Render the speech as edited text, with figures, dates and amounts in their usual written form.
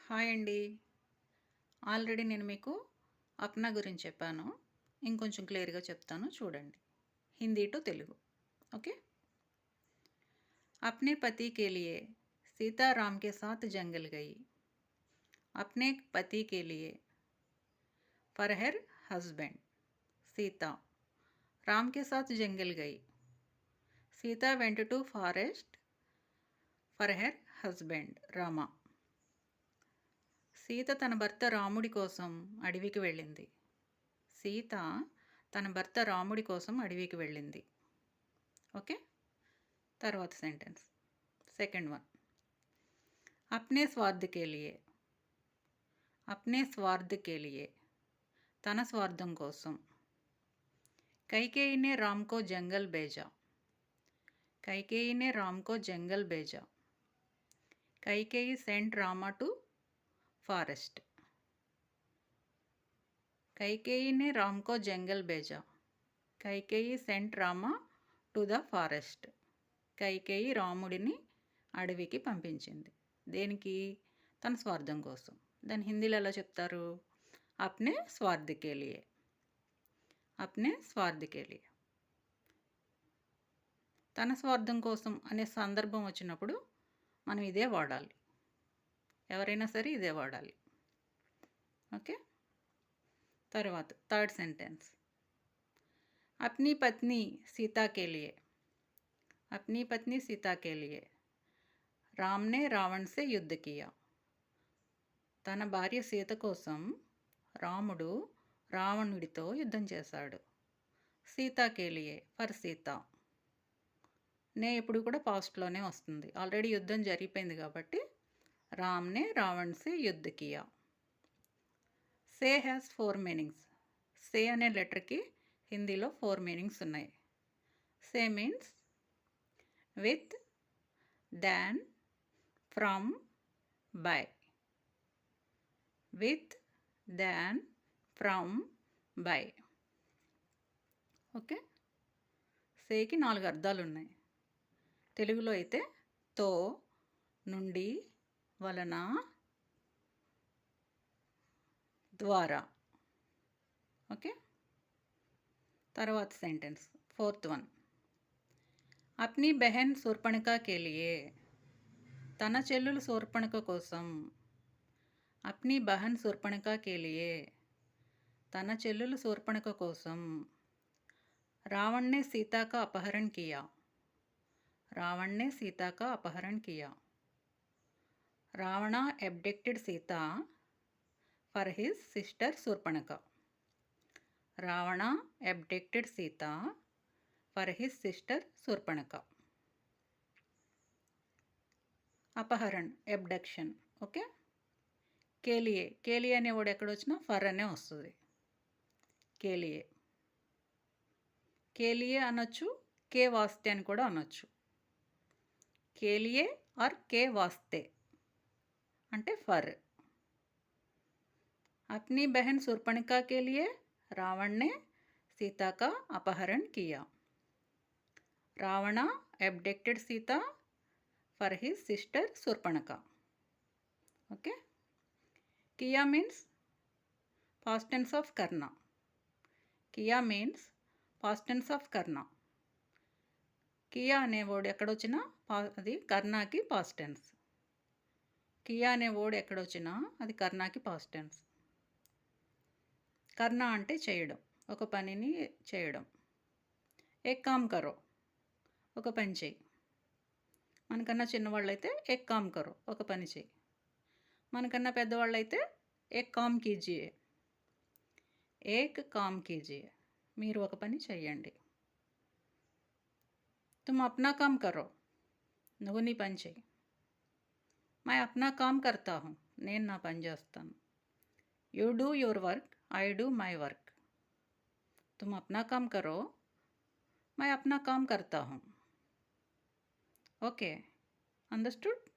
Hi అండి. Already నేను మీకు 'అప్నా' గురించి చెప్పాను. ఇంకొంచెం క్లియర్‌గా చెప్తాను చూడండి. హిందీ టు తెలుగు. ఓకే. अपने पति के लिए सीता राम के साथ जंगल गई. अपने पति के लिए for her husband Sita Ram के साथ जंगल गई. Sita went to forest for her husband Rama. Sita తన భర్త రాముడి కోసం అడవికి వెళ్ళింది. సీత తన భర్త రాముడి కోసం అడవికి వెళ్ళింది. ఓకే. తర్వాత సెంటెన్స్ సెకండ్ వన్. అప్నే స్వార్థ్ కే లియే. అప్నే స్వార్థ్ కే లియే తన స్వార్థం కోసం. కైకేయినే రామ్కో జంగల్ బేజా. కైకేయినే రామ్కో జంగల్ బేజా. Kaikeyi sent Rama to forest. Kaikeyi ने राम को जंगल भेजा. Kaikeyi sent Rama to the forest. Kaikeyi రాముడిని అడవికి పంపించింది. దేనికి? తన స్వార్థం కోసం. దాని హిందీలో ఎలా చెప్తారు? అప్నే స్వార్థ్ కే లియే. అప్నే స్వార్థ్ కే లియే. తన స్వార్థం కోసం అనే సందర్భం వచ్చినప్పుడు మనం ఇదే వాడాలి. ఎవరైనా సరే ఇదే వాడాలి. ఓకే. తర్వాత థర్డ్ సెంటెన్స్. अपनी पत्नी सीता के लिए. अपनी पत्नी सीता के लिए राम ने रावण से युद्ध किया. తన భార్య సీత కోసం రాముడు రావణుడితో యుద్ధం చేశాడు. సీతా కే లియే ఫర్ సీత. నే ఎప్పుడు కూడా పాస్ట్లోనే వస్తుంది. ఆల్రెడీ యుద్ధం జరిగిపోయింది కాబట్టి రామ్నే రావణ్ సే యుద్ధ కియా. సే హ్యాస్ 4 మీనింగ్స్. సే అనే లెటర్కి హిందీలో 4 మీనింగ్స్ ఉన్నాయి. సే means with, than, from, by. With, than, from, by. Okay. సేకి 4 అర్థాలు ఉన్నాయి. తెలుగులో అయితే తో, నుండి, వలన, ద్వారా. ఓకే. తర్వాత సెంటెన్స్ ఫోర్త్ వన్. అప్నీ బెహన్ శూర్పణఖ కే లియే. తన చెల్లెలు శూర్పణఖ కోసం. అప్నీ బహన్ శూర్పణఖ కే లియే తన చెల్లెలు శూర్పణఖ కోసం. రావణ్ నే సీతా కా అపహరణ కియా. రావణ్ నే సీతా కా అపహరణ కియా. Ravana abducted Sita for his sister Shurpanakha. Ravana abducted Sita for his sister Shurpanakha. అపహరణ్ అబ్డక్షన్. ఓకే. కేలియే. కేలియే అనే వర్డ్ ఎక్కడొచ్చినా ఫర్ అనే వస్తుంది. కేలియే. కేలియే అనొచ్చు, కే వాస్తే అని కూడా అనొచ్చు. కేలియే ఆర్ కే వాస్తే అంటే ఫర్. అప్నీ బహన్ శూర్పణఖ కే లియే रावण ने सीता का अपहरण किया. Ravana abducted Sita for his sister Surpanaka. Okay. Kiya means past tense of karna. Kiya means past tense of karna. Kia అనే వర్డ్ ఎక్కడొచ్చినా అది కర్ణాకి పాస్ట్ టెన్స్. కియా అనే వర్డ్ ఎక్కడొచ్చినా అది కర్ణాకి పాస్ట్ టెన్స్. కర్ణ అంటే చేయడం, ఒక పనిని చేయడం. ఏక్ కామ్ కరో, ఒక పని చేయి. మనకన్నా చిన్నవాళ్ళైతే ఏక్ కామ్ కరో, ఒక పని చేయి. మనకన్నా పెద్దవాళ్ళైతే ఏక్ కామ్ కీజియే. ఏక్ కామ్ కీజియే, మీరు ఒక పని చెయ్యండి. తుమ్ అప్నా కామ్ కరో, నువ్వు నీ పని చేయి. మై అప్నా కామ్ కర్తా హూ, నేను నా పని చేస్తాను. You do your work, I do my work. तुम अपना काम करो, मैं अपना काम करता हूँ. Okay, understood?